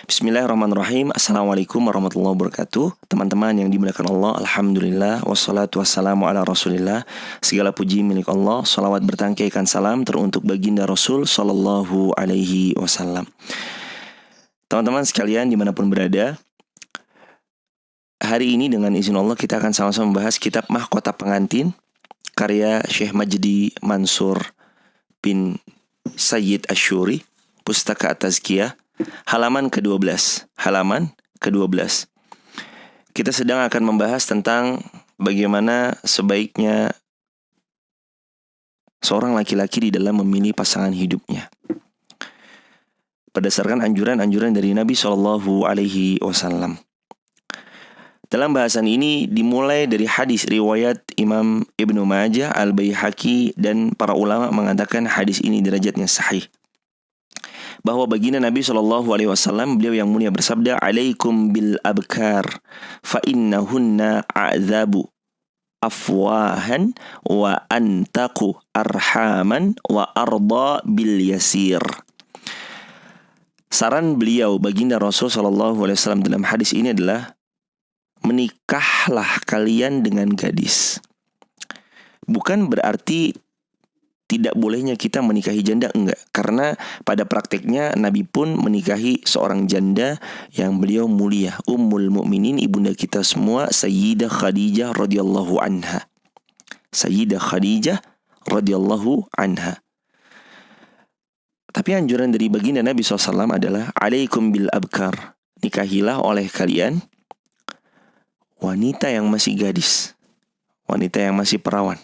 Bismillahirrahmanirrahim. Assalamualaikum warahmatullahi wabarakatuh. Teman-teman yang dimuliakan Allah, alhamdulillah, wassalatu wassalamu ala rasulillah. Segala puji milik Allah, salawat bertangkaikan salam teruntuk baginda Rasul sallallahu alaihi wasallam. Teman-teman sekalian dimanapun berada, hari ini dengan izin Allah kita akan sama-sama membahas kitab Mahkota Pengantin karya Syekh Majdi Mansur bin Sayyid Asyuri, Pustaka At-Tazkiyah, halaman ke-12. Kita sedang akan membahas tentang bagaimana sebaiknya seorang laki-laki di dalam memilih pasangan hidupnya, berdasarkan anjuran-anjuran dari Nabi SAW. Dalam bahasan ini dimulai dari hadis riwayat Imam Ibnu Majah, Al-Baihaqi, dan para ulama mengatakan hadis ini derajatnya sahih. Bahwa baginda Nabi SAW, beliau yang mulia bersabda, "Alaikum bil abkar, fa innahunna a'zabu afwahan wa antaqu arhaman wa arda bil yasir." Saran beliau baginda Rasul SAW dalam hadis ini adalah, menikahlah kalian dengan gadis. Bukan berarti tidak bolehnya kita menikahi janda, enggak. Karena pada prakteknya Nabi pun menikahi seorang janda yang beliau mulia, Ummul Mukminin, ibunda kita semua, Sayyidah Khadijah radhiyallahu anha. Sayyidah Khadijah radhiyallahu anha. Tapi anjuran dari baginda Nabi SAW adalah, alaikum bil abkar, nikahilah oleh kalian wanita yang masih gadis, wanita yang masih perawan.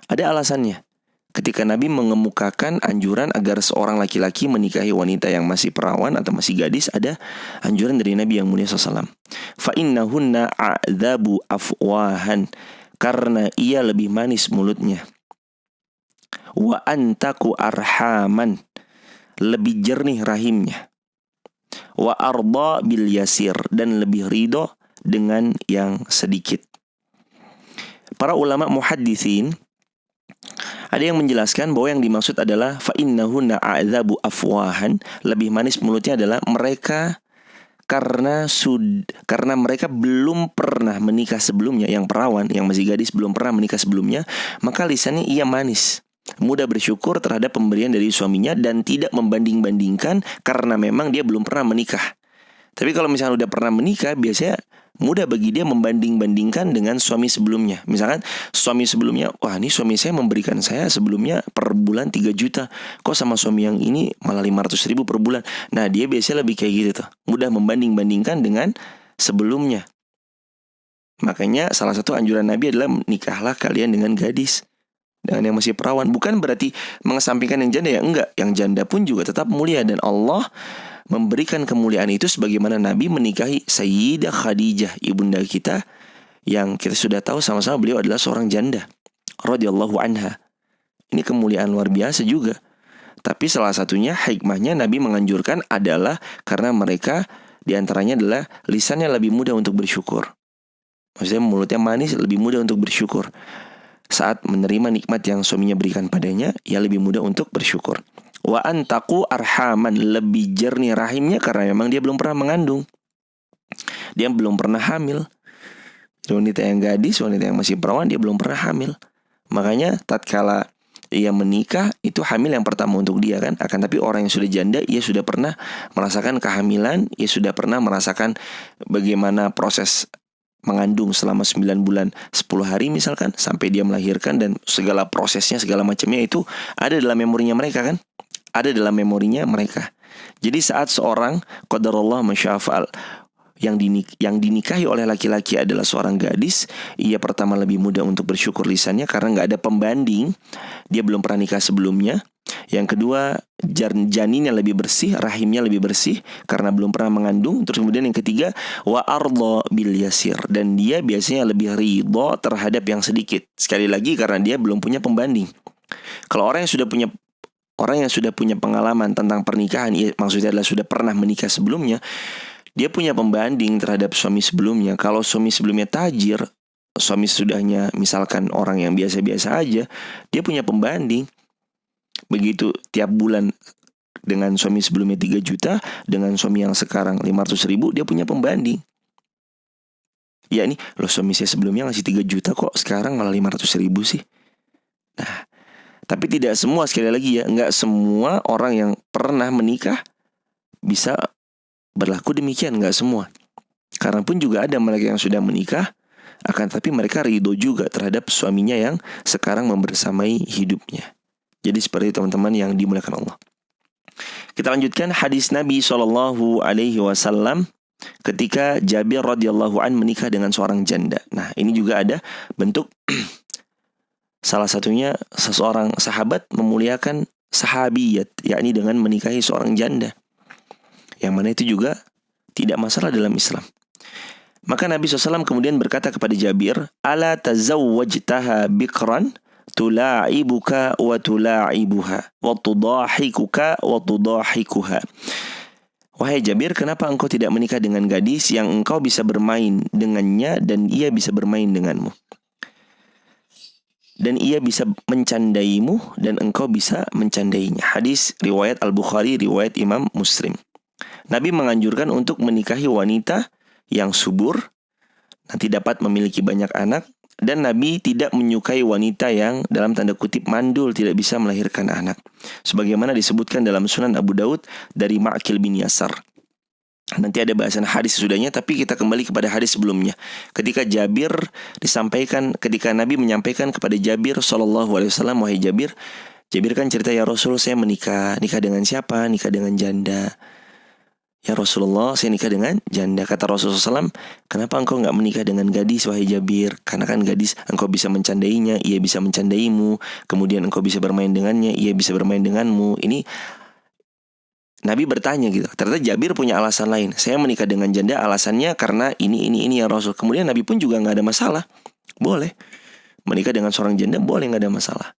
Ada alasannya. Ketika Nabi mengemukakan anjuran agar seorang laki-laki menikahi wanita yang masih perawan atau masih gadis, ada anjuran dari Nabi yang mulia SAW. Fa innahunna a'dzabu afwahan, karena ia lebih manis mulutnya. Wa antaku arhaman, lebih jernih rahimnya. Wa arda bil yasir, dan lebih ridho dengan yang sedikit. Para ulama muhadditsin ada yang menjelaskan bahwa yang dimaksud adalah fa innahunna a'dzabu afwahan, lebih manis mulutnya adalah mereka karena mereka belum pernah menikah sebelumnya, yang perawan, yang masih gadis belum pernah menikah sebelumnya, maka lisannya ia manis, mudah bersyukur terhadap pemberian dari suaminya dan tidak membanding-bandingkan karena memang dia belum pernah menikah. Tapi kalau misalnya udah pernah menikah, biasanya mudah bagi dia membanding-bandingkan dengan suami sebelumnya. Misalkan suami sebelumnya, wah ini suami saya memberikan saya sebelumnya per bulan 3 juta. Kok sama suami yang ini malah 500 ribu per bulan. Nah dia biasanya lebih kayak gitu tuh, mudah membanding-bandingkan dengan sebelumnya. Makanya salah satu anjuran Nabi adalah, nikahlah kalian dengan gadis, dengan yang masih perawan. Bukan berarti mengesampingkan yang janda, ya enggak. Yang janda pun juga tetap mulia, dan Allah memberikan kemuliaan itu sebagaimana Nabi menikahi Sayyidah Khadijah, ibunda kita, yang kita sudah tahu sama-sama beliau adalah seorang janda radhiyallahu anha. Ini kemuliaan luar biasa juga. Tapi salah satunya hikmahnya Nabi menganjurkan adalah karena mereka diantaranya adalah lisannya lebih mudah untuk bersyukur. Maksudnya mulutnya manis, lebih mudah untuk bersyukur. Saat menerima nikmat yang suaminya berikan padanya, ia lebih mudah untuk bersyukur. Wa antaku arhaman, lebih jernih rahimnya karena memang dia belum pernah mengandung, dia belum pernah hamil. Wanita yang gadis, wanita yang masih perawan, dia belum pernah hamil. Makanya tatkala ia menikah, itu hamil yang pertama untuk dia kan. Akan tapi orang yang sudah janda, ia sudah pernah merasakan kehamilan, ia sudah pernah merasakan bagaimana proses mengandung selama 9 bulan 10 hari misalkan, sampai dia melahirkan, dan segala prosesnya, segala macamnya itu ada dalam memorinya mereka kan. Ada dalam memorinya mereka. Jadi saat seorang qadarullah masyafa'al yang dinikahi oleh laki-laki adalah seorang gadis, ia pertama lebih mudah untuk bersyukur lisannya karena gak ada pembanding, dia belum pernah nikah sebelumnya. Yang kedua, janinnya lebih bersih, rahimnya lebih bersih karena belum pernah mengandung. Terus kemudian yang ketiga, wa arda bil yasir, dan dia biasanya lebih ridho terhadap yang sedikit. Sekali lagi karena dia belum punya pembanding. Kalau orang yang sudah punya pengalaman tentang pernikahan, maksudnya adalah sudah pernah menikah sebelumnya, dia punya pembanding terhadap suami sebelumnya. Kalau suami sebelumnya tajir, suami sudahnya misalkan orang yang biasa-biasa aja, dia punya pembanding. Begitu tiap bulan dengan suami sebelumnya 3 juta, dengan suami yang sekarang 500 ribu, dia punya pembanding. Ya ini, loh suami saya sebelumnya ngasih 3 juta kok sekarang malah 500 ribu sih. Nah, tapi tidak semua, sekali lagi ya, nggak semua orang yang pernah menikah bisa berlaku demikian, nggak semua. Karena pun juga ada mereka yang sudah menikah, akan tapi mereka ridho juga terhadap suaminya yang sekarang membersamai hidupnya. Jadi seperti teman-teman yang dimuliakan Allah. Kita lanjutkan hadis Nabi SAW ketika Jabir radhiyallahu an menikah dengan seorang janda. Nah, ini juga ada bentuk salah satunya seseorang sahabat memuliakan sahabiyat, yakni dengan menikahi seorang janda. Yang mana itu juga tidak masalah dalam Islam. Maka Nabi SAW kemudian berkata kepada Jabir, "Ala tazawwajtaha bikran tula'ibuka wa tula'ibuha wa tudahikuka wa tudahikuha." Wahai Jabir, kenapa engkau tidak menikah dengan gadis yang engkau bisa bermain dengannya dan ia bisa bermain denganmu? Dan ia bisa mencandaimu dan engkau bisa mencandainya. Hadis riwayat Al-Bukhari, riwayat Imam Muslim. Nabi menganjurkan untuk menikahi wanita yang subur, nanti dapat memiliki banyak anak, dan Nabi tidak menyukai wanita yang dalam tanda kutip mandul, tidak bisa melahirkan anak. Sebagaimana disebutkan dalam Sunan Abu Daud dari Ma'qil bin Yasar. Nanti ada bahasan hadis sesudahnya, tapi kita kembali kepada hadis sebelumnya. Ketika Nabi menyampaikan kepada Jabir SAW, wahai Jabir, Jabir kan cerita, ya Rasul, saya nikah dengan siapa? Nikah dengan janda. Ya Rasulullah, saya nikah dengan janda. Kata Rasulullah SAW, kenapa engkau gak menikah dengan gadis, wahai Jabir? Karena kan gadis engkau bisa mencandainya, ia bisa mencandaimu. Kemudian engkau bisa bermain dengannya, ia bisa bermain denganmu. Ini Nabi bertanya gitu. Ternyata Jabir punya alasan lain. Saya menikah dengan janda alasannya karena ini ya Rasul. Kemudian Nabi pun juga gak ada masalah. Boleh. Menikah dengan seorang janda boleh, gak ada masalah.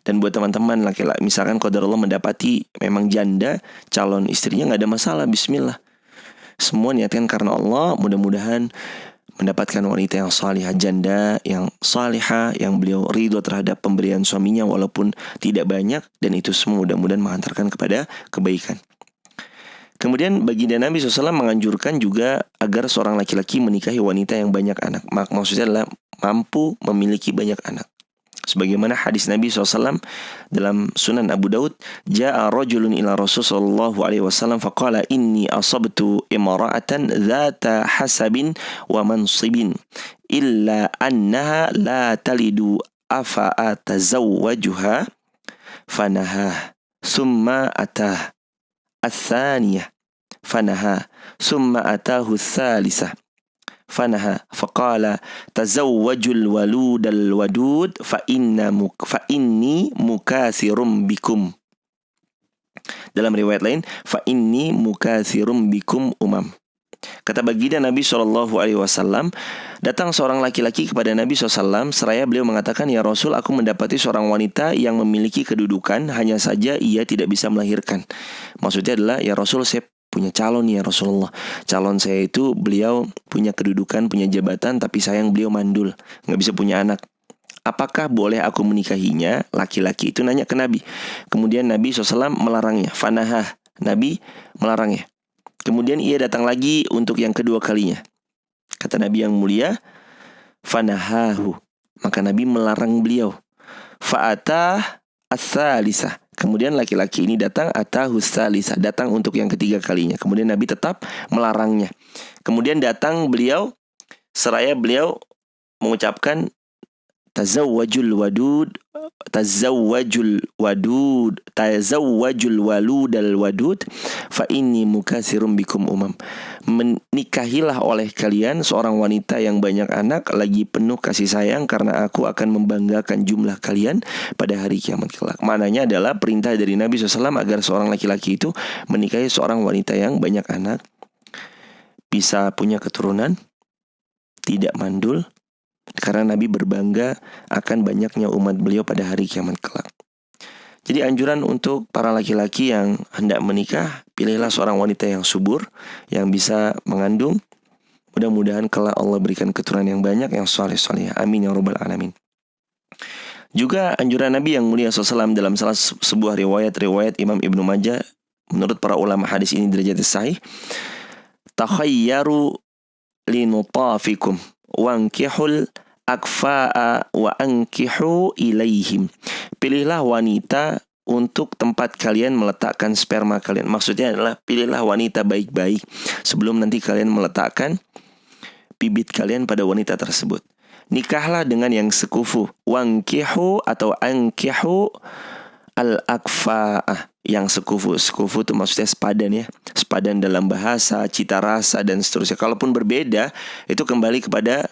Dan buat teman-teman laki-laki, misalkan qadarullah mendapati memang janda, calon istrinya gak ada masalah, bismillah. Semua niatkan karena Allah, mudah-mudahan mendapatkan wanita yang salihah, janda yang salihah, yang beliau ridho terhadap pemberian suaminya walaupun tidak banyak, dan itu semua mudah-mudahan menghantarkan kepada kebaikan. Kemudian baginda Nabi SAW menganjurkan juga agar seorang laki-laki menikahi wanita yang banyak anak. Maksudnya adalah mampu memiliki banyak anak. Sebagaimana hadis Nabi SAW dalam Sunan Abu Daud, Ja'a rajulun ila Rasul sallallahu alaihi wasallam faqala inni asabtu imra'atan dhata hasabin wa mansibin illa annaha la talidu afa atazawwajuha fanaha summa atah athaniyah fanaha summa atahu thalithah fanaha faqala tazawwajul waludal wadud fa inni mukathirum bikum. Dalam riwayat lain, fa inni mukathirum bikum umam. Kata baginda Nabi SAW, datang seorang laki-laki kepada Nabi SAW seraya beliau mengatakan, ya Rasul, aku mendapati seorang wanita yang memiliki kedudukan, hanya saja ia tidak bisa melahirkan. Maksudnya adalah, ya Rasul, saya punya calon ya Rasulullah. Calon saya itu beliau punya kedudukan, punya jabatan, tapi sayang beliau mandul, gak bisa punya anak. Apakah boleh aku menikahinya? Laki-laki itu nanya ke Nabi. Kemudian Nabi SAW melarangnya. Fanahah, Nabi melarangnya. Kemudian ia datang lagi untuk yang kedua kalinya. Kata Nabi yang mulia, fanahahu, maka Nabi melarang beliau. Fa'atah ats-tsalisah. Kemudian laki-laki ini datang, atahu ats-tsalisah, datang untuk yang ketiga kalinya. Kemudian Nabi tetap melarangnya. Kemudian datang beliau, seraya beliau mengucapkan tazawwajul waludal wadud fa inni mukatsirum bikum umam. Menikahilah oleh kalian seorang wanita yang banyak anak, lagi penuh kasih sayang, karena aku akan membanggakan jumlah kalian pada hari kiamat kelak. Maknanya adalah perintah dari Nabi SAW agar seorang laki-laki itu menikahi seorang wanita yang banyak anak, bisa punya keturunan, tidak mandul, karena Nabi berbangga akan banyaknya umat beliau pada hari kiamat kelak. Jadi anjuran untuk para laki-laki yang hendak menikah, pilihlah seorang wanita yang subur, yang bisa mengandung. Mudah-mudahan kelak Allah berikan keturunan yang banyak, yang saleh-saleh. Amin ya rabbal alamin. Juga anjuran Nabi yang mulia SAW dalam salah sebuah riwayat Imam Ibnu Majah menurut para ulama hadis ini derajatnya sahih. Takhayyaru linutafikum wankihul akfa'a wa ankihu ilaihim. Pilihlah wanita untuk tempat kalian meletakkan sperma kalian. Maksudnya adalah pilihlah wanita baik-baik sebelum nanti kalian meletakkan bibit kalian pada wanita tersebut. Nikahlah dengan yang sekufu. Wankihu atau ankihu al-akfa'ah, yang sekufu. Sekufu itu maksudnya sepadan ya. Sepadan dalam bahasa, cita rasa, dan seterusnya. Kalaupun berbeda, itu kembali kepada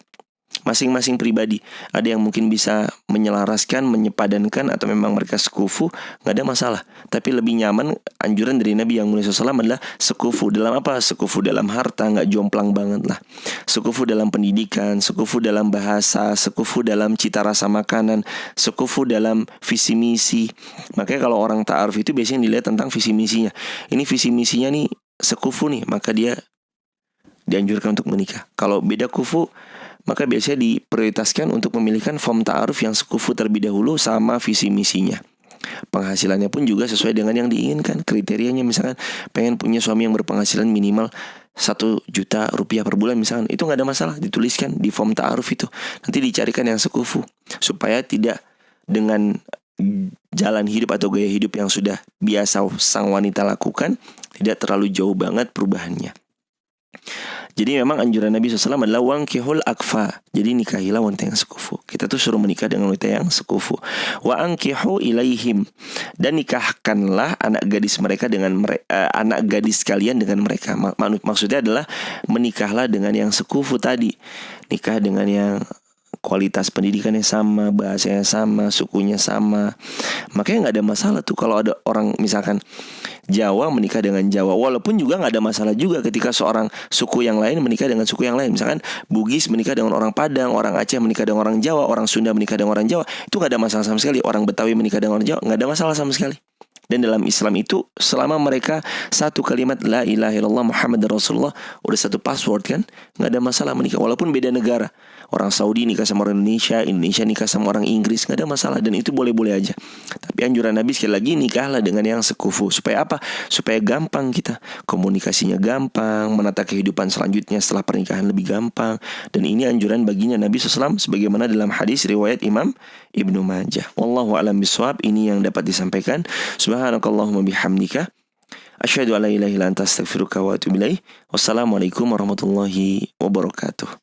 masing-masing pribadi. Ada yang mungkin bisa menyelaraskan, menyepadankan, atau memang mereka sekufu, nggak ada masalah. Tapi lebih nyaman, anjuran dari Nabi yang mulia SAW adalah sekufu. Dalam apa? Sekufu dalam harta, nggak jomplang banget lah. Sekufu dalam pendidikan, sekufu dalam bahasa, sekufu dalam cita rasa makanan, sekufu dalam visi misi. Makanya kalau orang ta'aruf itu biasanya dilihat tentang visi misinya. Ini visi misinya nih sekufu nih, maka dia dianjurkan untuk menikah. Kalau beda kufu, maka biasanya diprioritaskan untuk memilihkan form ta'aruf yang sekufu terlebih dahulu sama visi misinya. Penghasilannya pun juga sesuai dengan yang diinginkan. Kriterianya misalkan pengen punya suami yang berpenghasilan minimal 1 juta rupiah per bulan misalkan, itu gak ada masalah, dituliskan di form ta'aruf itu. Nanti dicarikan yang sekufu, supaya tidak dengan jalan hidup atau gaya hidup yang sudah biasa sang wanita lakukan, tidak terlalu jauh banget perubahannya. Jadi memang anjuran Nabi SAW adalah wankihul akfa. Jadi nikahilah wanita yang sekufu. Kita tuh suruh menikah dengan wanita yang sekufu. Wa ankihu ilaihim. Dan nikahkanlah anak gadis mereka dengan anak gadis kalian dengan mereka. Maksudnya adalah menikahlah dengan yang sekufu tadi. Nikah dengan yang kualitas pendidikannya sama, bahasanya sama, sukunya sama. Makanya gak ada masalah tuh kalau ada orang misalkan Jawa menikah dengan Jawa. Walaupun juga gak ada masalah juga ketika seorang suku yang lain menikah dengan suku yang lain. Misalkan Bugis menikah dengan orang Padang, orang Aceh menikah dengan orang Jawa, orang Sunda menikah dengan orang Jawa. Itu gak ada masalah sama sekali. Orang Betawi menikah dengan orang Jawa, gak ada masalah sama sekali. Dan dalam Islam itu selama mereka satu kalimat la ilaha illallah Muhammad Rasulullah, udah satu password kan, gak ada masalah menikah. Walaupun beda negara, orang Saudi nikah sama orang Indonesia, Indonesia nikah sama orang Inggris, gak ada masalah. Dan itu boleh-boleh aja. Tapi anjuran Nabi sekali lagi, nikahlah dengan yang sekufu. Supaya apa? Supaya gampang kita, komunikasinya gampang, menata kehidupan selanjutnya setelah pernikahan lebih gampang. Dan ini anjuran baginya Nabi SAW, sebagaimana dalam hadis riwayat Imam Ibnu Majah. Wallahu a'lam bishawab. Ini yang dapat disampaikan. Subhanakallahumma bihamdika asyhadu an la ilaha illa anta astaghfiruka wa atubu ilaik. Wassalamualaikum warahmatullahi wabarakatuh.